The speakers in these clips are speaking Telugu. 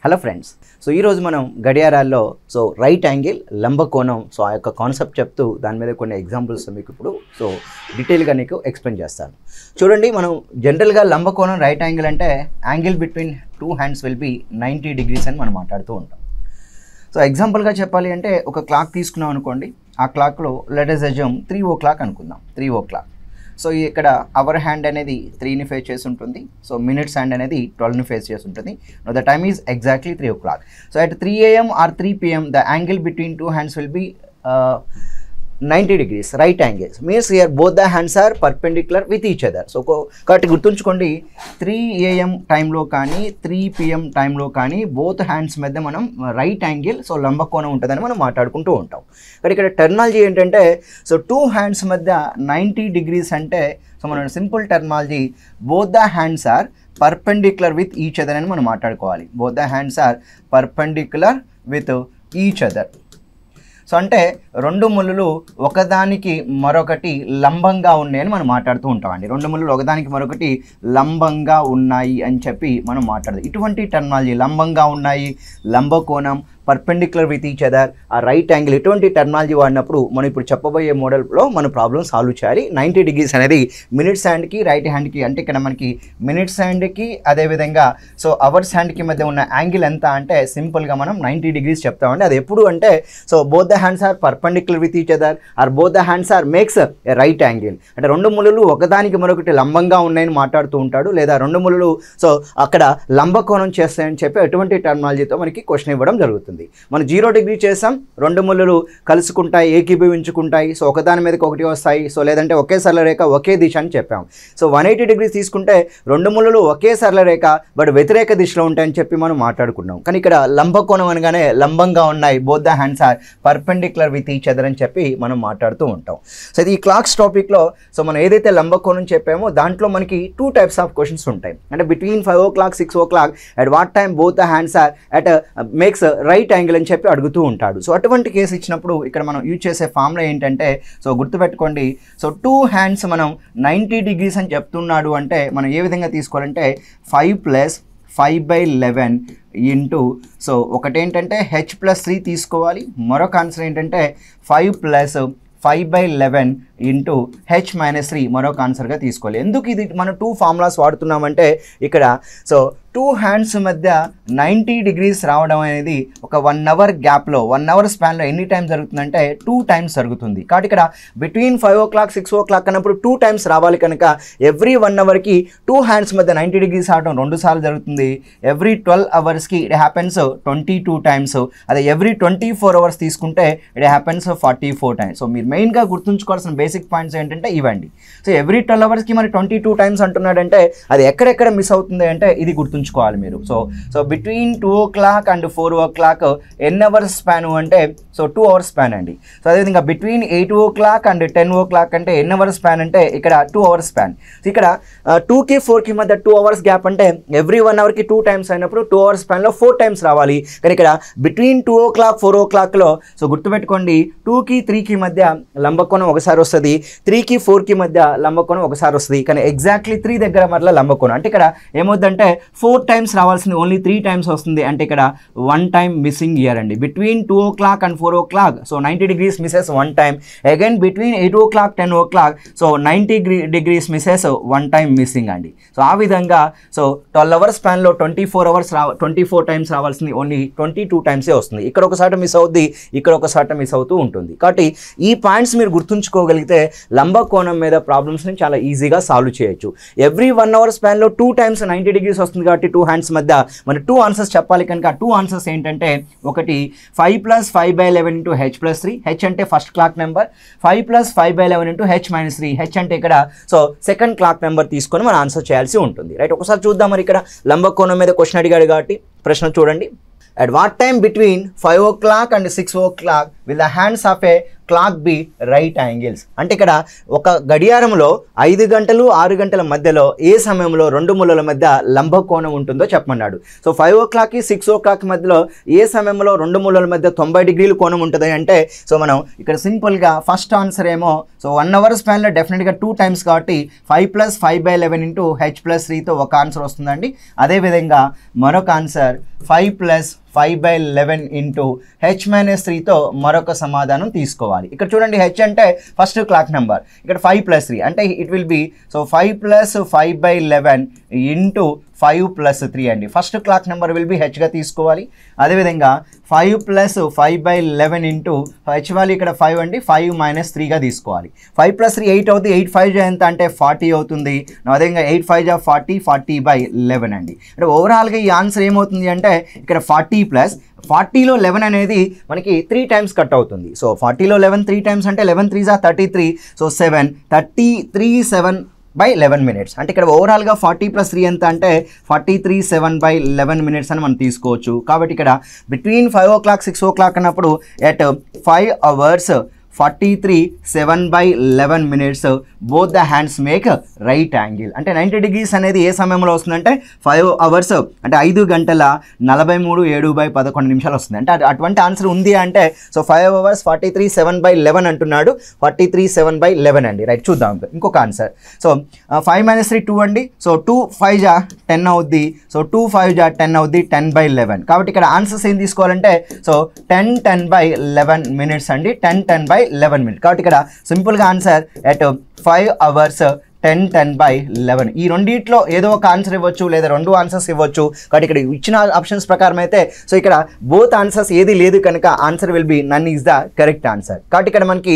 హలో ఫ్రెండ్స్, సో ఈరోజు మనం గడియారాల్లో రైట్ యాంగిల్ లంబకోణం ఆ యొక్క కాన్సెప్ట్ చెప్తూ దాని మీద కొన్ని ఎగ్జాంపుల్స్ మీకు ఇప్పుడు డీటెయిల్గా నీకు ఎక్స్ప్లెయిన్ చేస్తాను. చూడండి, మనం జనరల్గా లంబకోణం రైట్ యాంగిల్ అంటే angle between two hands will be 90 degrees అని మనం మాట్లాడుతూ ఉంటాం. సో ఎగ్జాంపుల్గా చెప్పాలి అంటే ఒక క్లాక్ తీసుకున్నాం అనుకోండి, ఆ క్లాక్లో లెట్ అస్ అజ్యూమ్ 3 o'clock అనుకుందాం. 3 o'clock. సో ఇక్కడ అవర్ హ్యాండ్ అనేది 3ని ఫేస్ చేసి ఉంటుంది. సో మినిట్స్ హ్యాండ్ అనేది 12ని ఫేస్ చేసి ఉంటుంది. No the time is exactly 3 o'clock. So at 3 AM or 3 PM the angle between two hands will be 90 degrees, right angles. Means here both the hands are perpendicular with each other. So కాబట్టి గుర్తుంచుకోండి, 3 AM టైంలో కానీ 3 PM టైంలో కానీ బోత్ హ్యాండ్స్ మధ్య మనం రైట్ యాంగిల్ లంబకోణం ఉంటుందని మనం మాట్లాడుకుంటూ ఉంటాం. కానీ ఇక్కడ టెర్మినాలజీ ఏంటంటే టూ హ్యాండ్స్ మధ్య 90 degrees అంటే మన simple terminology both the hands are perpendicular with each other అని మనం మాట్లాడుకోవాలి. Both the hands are perpendicular with each other. So అంటే రెండు ముళ్ళు ఒకదానికి మరొకటి లంబంగా ఉన్నాయని మనం మాట్లాడుతూ ఉంటామండి. రెండు ముళ్ళు ఒకదానికి మరొకటి లంబంగా ఉన్నాయి అని చెప్పి మనం మాట్లాడదు. ఇటువంటి టెర్మినాలజీ లంబంగా ఉన్నాయి, లంబకోణం, పర్పెండిక్యులర్ విత్ ఈచ్ అదర్, ఆ రైట్ యాంగిల్, ఇటువంటి టెర్మినాలజీ వాడినప్పుడు మనం ఇప్పుడు చెప్పబోయే మోడల్లో మన ప్రాబ్లమ్ సాల్వ్ చేయాలి. 90 degrees అనేది మినిట్స్ హ్యాండ్కి రైట్ హ్యాండ్కి, అంటే ఇక్కడ మనకి మినిట్స్ హ్యాండ్కి అదేవిధంగా అవర్స్ హ్యాండ్కి మధ్య ఉన్న యాంగిల్ ఎంత అంటే సింపుల్గా మనం 90 degrees చెప్తామండి. అది ఎప్పుడు అంటే both the hands are perpendicular with each other or both the hands are makes a right angle. అంటే రెండు ముళ్ళు ఒకదానికి మరొకటి లంబంగా ఉన్నాయని మాట్లాడుతూ ఉంటాడు, లేదా రెండు ముళ్ళు అక్కడ లంబకోణం చేస్తాయని చెప్పి ఎటువంటి టెర్మినాలజీతో మనకి క్వశ్చన్ ఇవ్వడం జరుగుతుంది. మనం 0 degree చేసాం, రెండు ముళ్ళు కలుసుకుంటాయి, ఏకీభవించుకుంటాయి, ఒకదాని మీదకి ఒకటి వస్తాయి, లేదంటే ఒకే సరళ రేఖ ఒకే దిశ అని చెప్పాం. 180 degrees తీసుకుంటే రెండు ముళ్ళు ఒకే సరళ రేఖ బట్ వ్యతిరేక దిశలో ఉంటాయని చెప్పి మనం మాట్లాడుకున్నాం. కానీ ఇక్కడ లంబకోణం అనగానే లంబంగా ఉన్నాయి, both the hands are perpendicular with each other అని చెప్పి మనం మాట్లాడుతూ ఉంటాం. ఇది ఈ క్లాక్స్ టాపిక్లో మనం ఏదైతే లంబకోణం చెప్పామో దాంట్లో మనకి 2 types ఆఫ్ క్వశ్చన్స్ ఉంటాయి. అంటే between 5 o'clock 6 o'clock at what time both the hands are at makes right angle అని చెప్పి అడుగుతూ ఉంటాడు. అటువంటి కేసు ఇచ్చినప్పుడు ఇక్కడ మనం యూజ్ చేసే ఫార్ములా ఏంటంటే గుర్తుపెట్టుకోండి, టూ హ్యాండ్స్ మనం 90 degrees అని చెప్తున్నాడు అంటే మనం ఏ విధంగా తీసుకోవాలంటే 5 + 5/11 ఇంటూ ఒకటేంటంటే h+3 తీసుకోవాలి, మరొక ఆన్సర్ ఏంటంటే 5 + 5/11 ఇంటూ h-3 మరొక ఆన్సర్గా తీసుకోవాలి. ఎందుకు ఇది మనం 2 ఫార్ములాస్ వాడుతున్నామంటే ఇక్కడ టూ హ్యాండ్స్ మధ్య 90 degrees రావడం అనేది ఒక 1 hour గ్యాప్లో 1 hour స్పాన్లో ఎన్ని టైమ్స్ జరుగుతుందంటే 2 times జరుగుతుంది. కాబట్టి ఇక్కడ బిట్వీన్ 5 o'clock 6 o'clock అన్నప్పుడు 2 times రావాలి కనుక ఎవ్రీ 1 hourకి టూ హ్యాండ్స్ మధ్య 90 degrees రావడం 2 సార్లు జరుగుతుంది. ఎవ్రీ 12 hoursకి ఇట్ హ్యాపెన్స్ 22 times. అదే ఎవ్రీ 24 hours తీసుకుంటే ఇట్ హ్యాపెన్స్ 44 times. మీరు మెయిన్గా గుర్తుంచుకోవాల్సిన బేసిక్ పాయింట్స్ ఏంటంటే ఇవ్వండి. ఎవ్రీ 12 hoursకి మరి 22 times అంటున్నాడంటే అది ఎక్కడెక్కడ మిస్ అవుతుంది అంటే ఇది గుర్తుంచుకోవాలి మీరు. బిట్వీన్ 2 o'clock and 4 o'clock ఎన్ని అవర్స్ స్పాన్ అంటే 2 hours స్పాన్ అండి. అదేవిధంగా బిట్వీన్ 8 o'clock and 10 o'clock అంటే ఎన్ని అవర్స్ స్పాన్ అంటే ఇక్కడ 2 hours స్పాన్. ఇక్కడ 2కి 4కి మధ్య 2 hours గ్యాప్ అంటే ఎవ్రీ 1 hourకి 2 times అయినప్పుడు 2 hours స్పాన్లో 4 times రావాలి. కానీ ఇక్కడ బిట్వీన్ 2 o'clock 4 o'clockలో గుర్తుపెట్టుకోండి, 2కి 3కి మధ్య లంబకోణం ఒకసారి వస్తుంది, 3కి 4కి మధ్య లంబకోణం ఒకసారి వస్తుంది. కానీ ఎగ్జాక్ట్లీ 3 దగ్గర మరలా లంబకోణం అంటే ఇక్కడ ఏమవుతుందంటే 4 times రావాల్సింది ఓన్లీ 3 times వస్తుంది. అంటే ఇక్కడ 1 time మిస్సింగ్ ఇయర్ అండి. Between 2 o'clock and 4 o'clock 90 degrees misses 1 time. Again between 8 o'clock 10 o'clock 90 degrees misses 1 time missing అండి. ఆ విధంగా 12 hours స్పాన్లో 24 times రావాల్సింది ఓన్లీ 22 times వస్తుంది. ఇక్కడ ఒకసారి మిస్ అవుద్ది, ఇక్కడ ఒకసారి మిస్ అవుతూ ఉంటుంది. కాబట్టి ఈ పాయింట్స్ మీరు గుర్తుంచుకోగలిగితే లంబకోణం మీద ప్రాబ్లమ్స్ని చాలా ఈజీగా సాల్వ్ చేయొచ్చు. ఎవ్రీ 1 hour స్పాన్లో 2 times 90 degrees వస్తుంది కాబట్టి 2 hands మధ్య మన 2 answers చెప్పాలి కనుక 2 answers ఏంటంటే ఒకటి 5 + 5/11 ఇంటూ h+3, h అంటే first clock number, 5 + 5/11 into h-3, h అంటే ఇక్కడ సెకండ్ క్లాక్ నెంబర్ తీసుకొని మనం ఆన్సర్ చేయాల్సి ఉంటుంది. రైట్, ఒకసారి చూద్దాం. మరి ఇక్కడ లంబకోణం మీద క్వశ్చన్ అడిగాడు కాబట్టి ప్రశ్న చూడండి. At what time between 5 o'clock and 6 o'clock will the hands of a clock be right angles? అంటే ఇక్కడ ఒక గడియారంలో 5 గంటలు 6 గంటల మధ్యలో ఏ సమయంలో రెండు మూలల మధ్య లంబకోణం ఉంటుందో చెప్పమన్నాడు. సో 5 o'clockకి 6 o'clock మధ్యలో ఏ సమయంలో రెండు మూలల మధ్య 90 డిగ్రీల కోణం ఉంటుంది అంటే, సో మనం ఇక్కడ సింపుల్గా ఫస్ట్ ఆన్సర్ ఏమో, సో 1 hour స్పాన్లో డెఫినెట్గా 2 times కాబట్టి 5 + 5/11 ఇంటూ h+3తో ఒక ఆన్సర్ వస్తుందండి. అదేవిధంగా మరొక ఆన్సర్ 5 + 5/11 ఇంటూ h-3తో మరొక సమాధానం తీసుకోవాలి. ఇక్కడ చూడండి, h అంటే ఫస్ట్ క్లాక్ నెంబర్, ఇక్కడ 5 + 3 అంటే it will be so 5 + 5/11 into 5 + 3 అండి. First clock number will be హెచ్గా తీసుకోవాలి. అదేవిధంగా 5 + 5/11 ఇంటూ హెచ్ వాల్యూ ఇక్కడ 5 అండి, 5 - 3గా తీసుకోవాలి. 5 + 3 8 అవుతుంది, 8 5 ఎంత అంటే 40 అవుతుంది. అదేవిధంగా 8 5 40, 40/11 అండి. అంటే ఓవరాల్గా ఈ ఆన్సర్ ఏమవుతుంది అంటే ఇక్కడ 40 + 40లో 11 అనేది మనకి 3 times కట్ అవుతుంది. సో 40లో 11 3 times అంటే 11 3 = 33. So 7 minutes. అంటే ఇక్కడ ఓవరాల్గా 40 + 3 ఎంత అంటే 43 7/11 minutes అని మనం తీసుకోవచ్చు. కాబట్టి ఇక్కడ బిట్వీన్ 5 o'clock 6 o'clock అన్నప్పుడు at 5 hours 43 7/11 minutes both the hands make right angle. అంటే 90 degrees అనేది ఏ సమయంలో వస్తుందంటే 5 hours అంటే 5 గంటల 43 7/11 నిమిషాలు వస్తుంది. అంటే అటువంటి ఆన్సర్ ఉంది అంటే సో 5 hours 43 7/11 అంటున్నాడు, 43 7/11 అండి. రైట్, చూద్దాం ఇంకొక ఆన్సర్. సో 5 - 3 2 అండి. సో 2 5 = 10 అవుద్ది. సో 2 5 = 10 అవుద్ది, 10/11. కాబట్టి ఇక్కడ ఆన్సర్స్ ఏం తీసుకోవాలంటే సో 10 10/11 minutes అండి, 10 10/11 minutes. కాబట్టి ఇక్కడ సింపుల్గా ఆన్సర్ ఎట్ 5 hours 10 10/11. ఈ రెండిట్లో ఏదో ఒక ఆన్సర్ ఇవ్వచ్చు లేదా రెండు ఆన్సర్స్ ఇవ్వచ్చు. కాబట్టి ఇక్కడ ఇచ్చిన ఆప్షన్స్ ప్రకారం అయితే సో ఇక్కడ బోత్ ఆన్సర్స్ ఏది లేదు కనుక answer will be none is the correct answer. కాబట్టి ఇక్కడ మనకి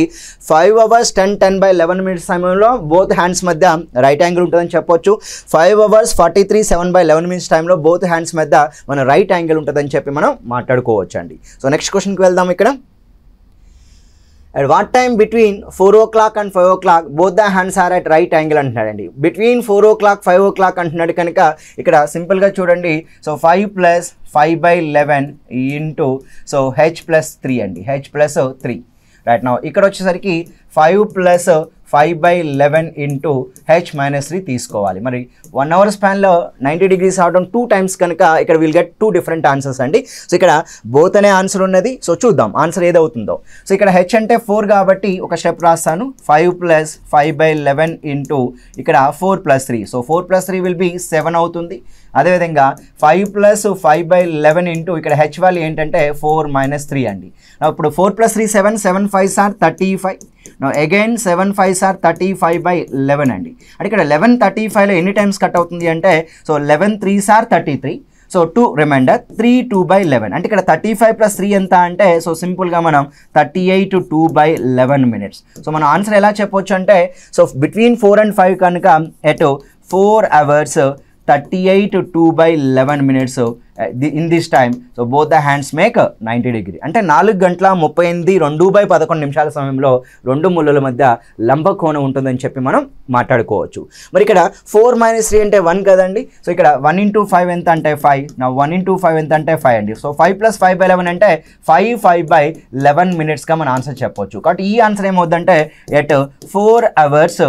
5 hours 10 10/11 minutes సమయంలో బోత్ హ్యాండ్స్ మధ్య రైట్ యాంగిల్ ఉంటుందని చెప్పొచ్చు. 5 hours 43 7/11 minutes టైంలో బోత్ హ్యాండ్స్ మధ్య మన రైట్ యాంగిల్ ఉంటుందని చెప్పి మనం మాట్లాడుకోవచ్చు అండి. సో నెక్స్ట్ క్వశ్చన్కి వెళ్దాం. ఇక్కడ at what time between 4 o'clock and 5 o'clock both the hands are at right angle అంటున్నాడండి. బిట్వీన్ 4 o'clock 5 o'clock అంటున్నాడు కనుక ఇక్కడ సింపుల్గా చూడండి, సో 5 + 5/11 ఇంటూ సో h+3 అండి, h+3. రైట్, నౌ ఇక్కడ వచ్చేసరికి 5 + 5/11 ఇంటూ h-3 తీసుకోవాలి. మరి 1 hour స్పాన్లో 90 degrees అవడం 2 times కనుక ఇక్కడ విల్ గెట్ 2 different ఆన్సర్స్ అండి. సో ఇక్కడ బోత్ అనే ఆన్సర్ ఉన్నది. సో చూద్దాం ఆన్సర్ ఏదవుతుందో. సో ఇక్కడ h అంటే 4 కాబట్టి ఒక స్టెప్ రాస్తాను, 5 + 5/11 ఇంటూ ఇక్కడ 4 + 3. సో 4 + 3 విల్ బి 7 అవుతుంది. అదేవిధంగా 5 + 5/11 ఇంటూ ఇక్కడ h వాల్యూ ఏంటంటే 4 - 3 అండి. ఇప్పుడు 4 + 3 7, 7 5s are 35. Now again 7 5s are 35/11 అండి. అంటే ఇక్కడ 11 35లో ఎన్ని టైమ్స్ కట్ అవుతుంది అంటే so 11 3s are 33. So 2 reminder 3 2/11. అంటే ఇక్కడ 35 + 3 ఎంత అంటే సో సింపుల్గా మనం 38 2/11 minutes. సో మనం ఆన్సర్ ఎలా చెప్పొచ్చు అంటే సో బిట్వీన్ 4 and 5 కనుక at 4 hours 38 2/11 minutes in this time. So both the hands make 90 degree. అంటే 4 గంటల 38 2/11 నిమిషాల సమయంలో రెండు మూలల మధ్య లంబకోణం ఉంటుందని చెప్పి మనం మాట్లాడుకోవచ్చు. మరి ఇక్కడ 4 - 3 అంటే 1 కదండి. సో ఇక్కడ 1 × 5 ఎంత అంటే 5. నా 1 × 5 ఎంత అంటే 5 అండి. సో 5 + 5/11 అంటే 5/11 minutesగా మన ఆన్సర్ చెప్పొచ్చు. కాబట్టి ఈ ఆన్సర్ ఏమవుతుందంటే at 4 hours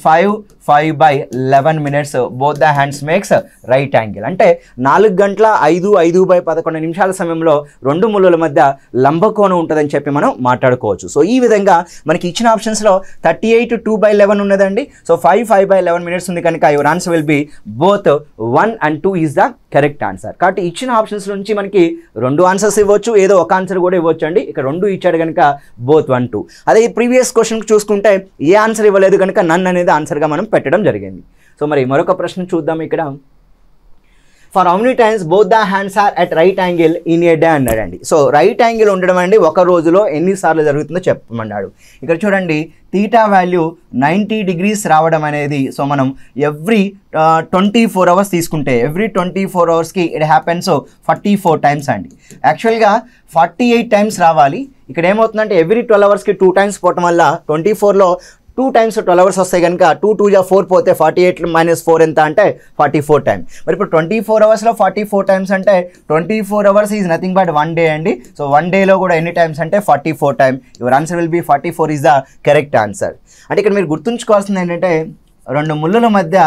5/11 minutes both the hands makes right angle. అంటే 4 గంటల 5/11 నిమిషాల సమయంలో రెండు మూలల మధ్య లంబకోణం ఉంటుందని చెప్పి మనం మాట్లాడుకోవచ్చు. సో ఈ విధంగా మనకి ఇచ్చిన ఆప్షన్స్లో 38 2/11 ఉన్నదండి. సో 5/11 minutes ఉంది కనుక your answer will B both 1 and 2 is the correct answer. కాబట్టి ఇచ్చిన ఆప్షన్స్ నుంచి మనకి రెండు ఆన్సర్స్ ఇవ్వచ్చు, ఏదో ఒక ఆన్సర్ కూడా ఇవ్వచ్చు అండి. ఇక్కడ రెండు ఇచ్చాడు కనుక బోత్ 1 2. అదే ప్రీవియస్ క్వశ్చన్కి చూసుకుంటే ఏ ఆన్సర్ ఇవ్వలేదు కనుక నన్ అనేది ఆన్సర్గా మనం పెట్టడం జరిగింది. సో మరి మరొక ప్రశ్న చూద్దాం. ఇక్కడ for how many times both the hands are at right angle in a day అన్నాడండి. సో రైట్ యాంగిల్ ఉండడం అండి ఒక రోజులో ఎన్నిసార్లు జరుగుతుందో చెప్పమన్నాడు. ఇక్కడ చూడండి, తీటా వాల్యూ 90 degrees రావడం అనేది సో మనం ఎవ్రీ 24 hours తీసుకుంటే ఎవ్రీ 24 hoursకి ఇట్ హ్యాపెన్స్ 44 times అండి. యాక్చువల్గా 48 times రావాలి. ఇక్కడ ఏమవుతుందంటే ఎవ్రీ 12 hoursకి 2 times పోవటం వల్ల 24లో 2 times 12 hours వస్తాయి కనుక 2 2 జా 4 పోతే 48 - 4 ఎంత అంటే 44 టైం. మరి ఇప్పుడు 24 అవర్స్లో 44 టైమ్స్ అంటే 24 hours is nothing but 1 day అండి. సో 1 డేలో కూడా ఎన్ని టైమ్స్ అంటే 44 time. Your answer will B 44 is the correct answer. అంటే ఇక్కడ మీరు గుర్తుంచుకోవాల్సింది ఏంటంటే 2 ముళ్ళల మధ్య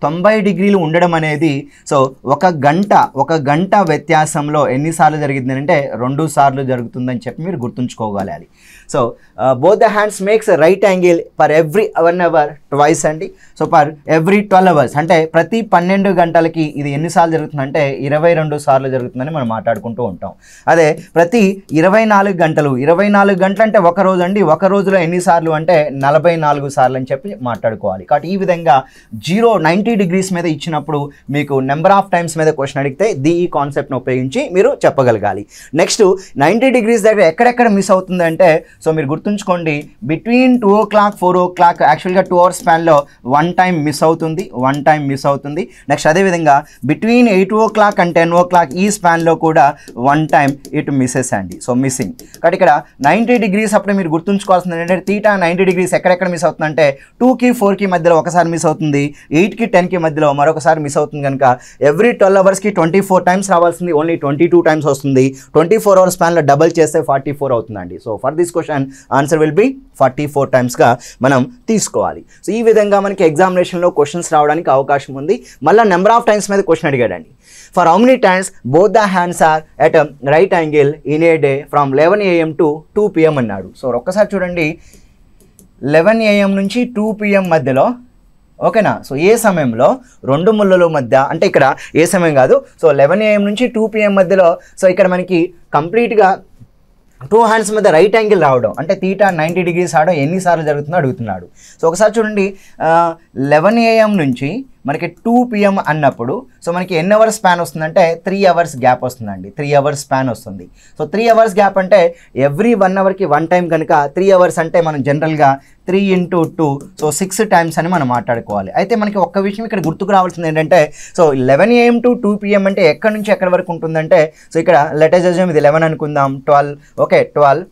90 డిగ్రీలు ఉండడం అనేది సో ఒక గంట వ్యత్యాసంలో ఎన్నిసార్లు జరిగింది అంటే 2 సార్లు జరుగుతుందని చెప్పి మీరు గుర్తుంచుకోగలాలి. So both the hands makes right angle per every 1 hour twice అండి. సో పర్ ఎవ్రీ 12 అవర్స్ అంటే ప్రతి 12 గంటలకి ఇది ఎన్నిసార్లు జరుగుతుందంటే 22 సార్లు జరుగుతుందని మనం మాట్లాడుకుంటూ ఉంటాం. అదే ప్రతి 24 గంటలు అంటే ఒక రోజు అండి. ఒక రోజులో ఎన్నిసార్లు అంటే 44 సార్లు అని చెప్పి మాట్లాడుకోవాలి. కాబట్టి ఈ విధంగా 90 డిగ్రీస్ మీద ఇచ్చినప్పుడు మీకు నెంబర్ ఆఫ్ టైమ్స్ మీద క్వశ్చన్ అడిగితే ఈ కాన్సెప్ట్ను ఉపయోగించి మీరు చెప్పగలగాలి. నెక్స్ట్ 90 డిగ్రీస్ దగ్గర ఎక్కడెక్కడ మిస్ అవుతుంది అంటే సో మీరు గుర్తుంచుకోండి బిట్వీన్ 2 o'clock 4 o'clock యాక్చువల్గా 2 hours స్పాన్లో 1 టైం మిస్ అవుతుంది. నెక్స్ట్ అదేవిధంగా బిట్వీన్ 8 o'clock and 10 o'clock ఈ స్పాన్లో కూడా 1 టైం ఇటు మిస్సెస్ అండి. So missing. కాబట్టి ఇక్కడ 90 డిగ్రీస్ అప్పుడు మీరు గుర్తుంచుకోవాల్సింది ఏంటంటే తీటా 90 డిగ్రీస్ ఎక్కడెక్కడ మిస్ అవుతుందంటే 2కి 4కి మధ్యలో ఒకసారి మిస్ అవుతుంది, 8కి 10కి మధ్యలో మరొకసారి మిస్ అవుతుంది కనుక ఎవ్రీ 12 అవర్స్కి 24 టైమ్స్ రావాల్సింది ఓన్లీ 22 టైమ్స్ వస్తుంది. 24 hours స్పాన్లో డబల్ చేస్తే 44 అవుతుందండి. So for this question answer will B 44 టైమ్స్గా మనం తీసుకోవాలి. సో ఈ విధంగా మనకి ఎగ్జామినేషన్లో క్వశ్చన్స్ రావడానికి అవకాశం ఉంది. మళ్ళీ నెంబర్ ఆఫ్ టైమ్స్ మీద క్వశ్చన్ అడిగాడండి. For how many times both the hands are at right angle in a day from 11 AM to 2 PM అన్నాడు. సో ఒక్కసారి చూడండి 11 AM నుంచి 2 PM మధ్యలో ఓకేనా. సో ఏ సమయంలో 2 ముళ్ళల మధ్య అంటే ఇక్కడ ఏ సమయం కాదు. సో 11 AM నుంచి 2 PM మధ్యలో సో ఇక్కడ మనకి కంప్లీట్గా 2 హ్యాండ్స్ మధ్య రైట్ యాంగిల్ రావడం అంటే తీటా 90 డిగ్రీస్ రావడం ఎన్నిసార్లు జరుగుతుందో అడుగుతున్నాడు. సో ఒకసారి చూడండి 11 AM నుంచి మనకి 2 PM అన్నప్పుడు సో మనకి ఎన్ని అవర్స్ స్పాన్ వస్తుందంటే 3 hours గ్యాప్ వస్తుందండి. 3 hours స్పాన్ వస్తుంది. సో 3 hours గ్యాప్ అంటే ఎవ్రీ 1 అవర్కి 1 టైం కనుక 3 hours అంటే మనం జనరల్గా 3 into 2 సో 6 టైమ్స్ అని మనం మాట్లాడుకోవాలి. అయితే మనకి ఒక్క విషయం ఇక్కడ గుర్తుకు రావాల్సింది ఏంటంటే సో 11 AM to 2 PM అంటే ఎక్కడి నుంచి ఎక్కడి వరకు ఉంటుందంటే సో ఇక్కడ లెటర్స్ ఇది 11 అనుకుందాం, 12 ఓకే 12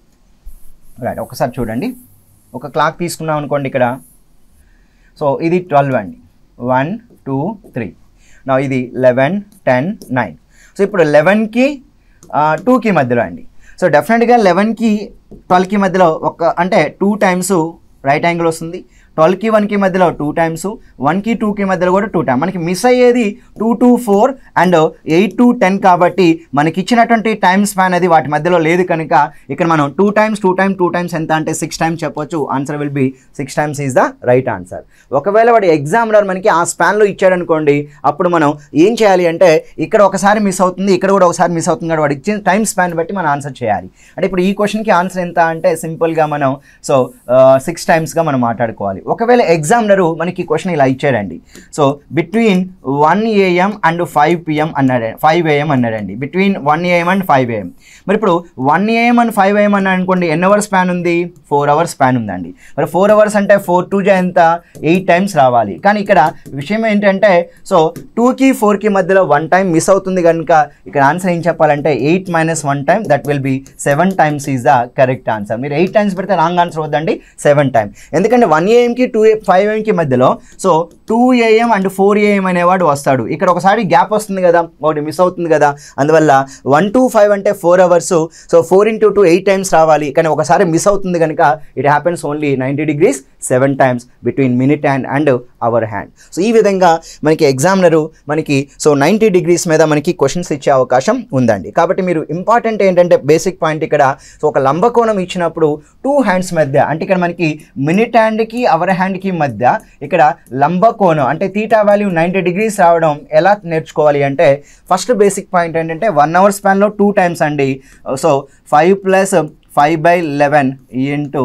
రైట్. ఒకసారి చూడండి ఒక క్లాక్ తీసుకున్నాం అనుకోండి ఇక్కడ సో ఇది 12 అండి. 1 2 3 నా ఇది 11 10 9. సో ఇప్పుడు 11కి 2కి మధ్యలో అండి. సో డెఫినెట్గా 11కి 12కి మధ్యలో అంటే 2 టైమ్స్ రైట్ యాంగిల్ వస్తుంది. 12కి 1కి మధ్యలో 2 టైమ్స్, 1కి 2కి మధ్యలో కూడా 2 టైమ్స్. మనకి మిస్ అయ్యేది 2 to 4 అండ్ 8 to 10 కాబట్టి మనకి ఇచ్చినటువంటి టైమ్ స్పాన్ అది వాటి మధ్యలో లేదు కనుక ఇక్కడ మనం 2 టైమ్స్ ఎంత అంటే 6 టైమ్స్ చెప్పొచ్చు. Answer will B 6 times is the right answer. ఒకవేళ వాడి ఎగ్జామినర్ మనకి ఆ స్పాన్లో ఇచ్చాడు అనుకోండి అప్పుడు మనం ఏం చేయాలి అంటే ఇక్కడ ఒకసారి మిస్ అవుతుంది, ఇక్కడ కూడా ఒకసారి మిస్ అవుతుంది కాబట్టి వాడు ఇచ్చిన టైమ్ స్పాన్ బట్టి మనం ఆన్సర్ చేయాలి. అంటే ఇప్పుడు ఈ క్వశ్చన్కి ఆన్సర్ ఎంత అంటే సింపుల్గా మనం సో 6 టైమ్స్గా మనం మాట్లాడుకోవాలి. ఒకవేళ ఎగ్జామినరు మనకి క్వశ్చన్ ఇలా ఇచ్చాడండి so between 1 AM and 5 PM అన్నాడు, 5 AM అన్నాడండి. Between 1 AM and 5 AM. మరి ఇప్పుడు 1 AM and 5 AM అన్నాడు అనుకోండి ఎన్ని అవర్స్ స్పాన్ ఉంది? 4 hours స్పాన్ ఉందండి. మరి 4 hours అంటే 4 2 జా ఎంత 8 టైమ్స్ రావాలి. కానీ ఇక్కడ విషయం ఏంటంటే సో 2కి 4కి మధ్యలో 1 టైం మిస్ అవుతుంది కనుక ఇక్కడ ఆన్సర్ ఏం చెప్పాలంటే 8 - 1 time that will be 7 times is the correct answer. మీరు 8 టైమ్స్ పెడితే రాంగ్ ఆన్సర్ వద్దండి, 7 టైం. ఎందుకంటే 1 AMకి 5 AMకి మధ్యలో సో 2 AM and 4 AM అనేవాడు వస్తాడు. ఇక్కడ ఒకసారి గ్యాప్ వస్తుంది కదా, ఒకటి మిస్ అవుతుంది కదా, అందువల్ల 1 to 5 అంటే 4 hours. సో 4 into 2 8 టైమ్స్ రావాలి. కానీ ఒకసారి మిస్ అవుతుంది కనుక it happens only 90 degrees 7 times between minute and hour hand. So ఈ విధంగా మనకి ఎగ్జామినరు మనకి సో 90 degrees మీద మనకి క్వశ్చన్స్ ఇచ్చే అవకాశం ఉందండి. కాబట్టి మీరు ఇంపార్టెంట్ ఏంటంటే బేసిక్ పాయింట్ ఇక్కడ సో ఒక లంబకోణం ఇచ్చినప్పుడు 2 హ్యాండ్స్ మధ్య అంటే ఇక్కడ మనకి మినిట్ హ్యాండ్కి అవర్ హ్యాండ్కి మధ్య ఇక్కడ లంబకోణం అంటే తీటా వాల్యూ 90 degrees రావడం ఎలా నేర్చుకోవాలి అంటే ఫస్ట్ బేసిక్ పాయింట్ ఏంటంటే 1 hour స్పాన్లో 2 టైమ్స్ అండి. So 5 + 5/11 into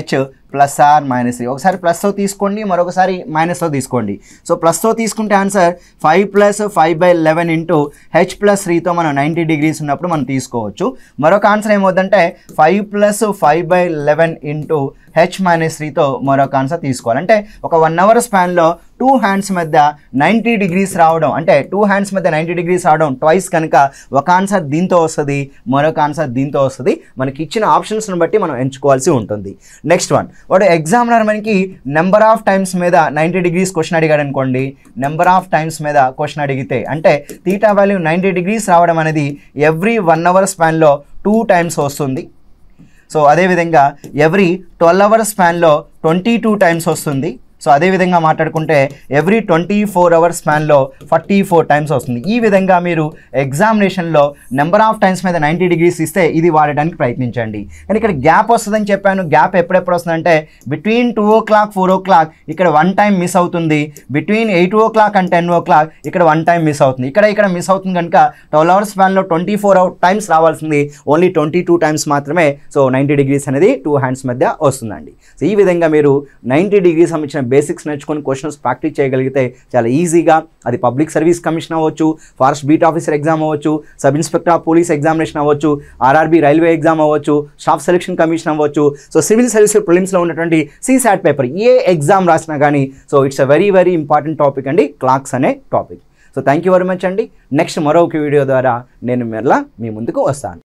H +R-3. ఒకసారి ప్లస్తో తీసుకోండి, మరొకసారి మైనస్తో తీసుకోండి. సో ప్లస్తో తీసుకుంటే ఆన్సర్ 5 + 5/11 ఇంటూ H +3తో మనం 90 degrees ఉన్నప్పుడు మనం తీసుకోవచ్చు. మరొక ఆన్సర్ ఏమవుతుందంటే 5 + 5/11 ఇంటూ H - 3తో మరొక ఆన్సర్ తీసుకోవాలి. అంటే ఒక 1 hour స్పాన్లో 2 హ్యాండ్స్ మధ్య 90 degrees రావడం, అంటే 2 హ్యాండ్స్ మధ్య 90 degrees రావడం ట్వైస్ కనుక ఒక ఆన్సర్ దీంతో వస్తుంది, మరొక ఆన్సర్ దీంతో వస్తుంది. మనకి ఇచ్చిన ఆప్షన్స్ని బట్టి మనం ఎంచుకోవాల్సి ఉంటుంది. నెక్స్ట్ వన్, వాడు ఎగ్జామినర్ మనకి నెంబర్ ఆఫ్ టైమ్స్ మీద 90 degrees క్వశ్చన్ అడిగాడు అనుకోండి. నెంబర్ ఆఫ్ టైమ్స్ మీద క్వశ్చన్ అడిగితే అంటే తీటా వాల్యూ 90 degrees రావడం అనేది ఎవ్రీ 1 hour స్పాన్లో 2 times వస్తుంది. సో అదేవిధంగా ఎవ్రీ 12 hour స్పాన్లో 22 times వస్తుంది. సో అదేవిధంగా మాట్లాడుకుంటే ఎవ్రీ 24 hour స్పాన్లో 44 times వస్తుంది. ఈ విధంగా మీరు ఎగ్జామినేషన్లో నెంబర్ ఆఫ్ టైమ్స్ మీద 90 degrees ఇస్తే ఇది వాడడానికి ప్రయత్నించండి. కానీ ఇక్కడ గ్యాప్ వస్తుందని చెప్పాను. గ్యాప్ ఎప్పుడెప్పుడు వస్తుందంటే బిట్వీన్ 2 o'clock 4 o'clock ఇక్కడ 1 time మిస్ అవుతుంది. బిట్వీన్ 8 o'clock and 10 o'clock ఇక్కడ 1 time మిస్ అవుతుంది. ఇక్కడ మిస్ అవుతుంది కనుక 12 hour స్పాన్లో 24 times రావాల్సింది ఓన్లీ 22 times మాత్రమే. సో 90 degrees అనేది 2 hands మధ్య వస్తుందండి. సో ఈ విధంగా మీరు 90 degrees సంబంధించిన బేసిక్స్ నేర్చుకొని క్వశ్చన్స్ ప్రాక్టీస్ చేయగలిగితే చాలా ఈజీగా అది పబ్లిక్ సర్వీస్ కమిషన్ అవ్వచ్చు, ఫారెస్ట్ బీట్ ఆఫీసర్ ఎగ్జామ్ అవ్వచ్చు, sub inspector of police examination అవ్వచ్చు, ఆర్ఆర్బీ రైల్వే ఎగ్జామ్ అవ్వచ్చు, స్టాఫ్ సెలక్షన్ కమిషన్ అవ్వచ్చు. సో సివిల్ సర్వీస్ ప్రిలిమ్స్లో ఉన్నటువంటి CSAT పేపర్ ఏ ఎగ్జామ్ రాసినా కానీ so it's a very very important topic అండి, క్లాక్స్ అనే topic. So thank you very much అండి. నెక్స్ట్ మరొక వీడియో ద్వారా నేను మరలా మీ ముందుకు వస్తాను.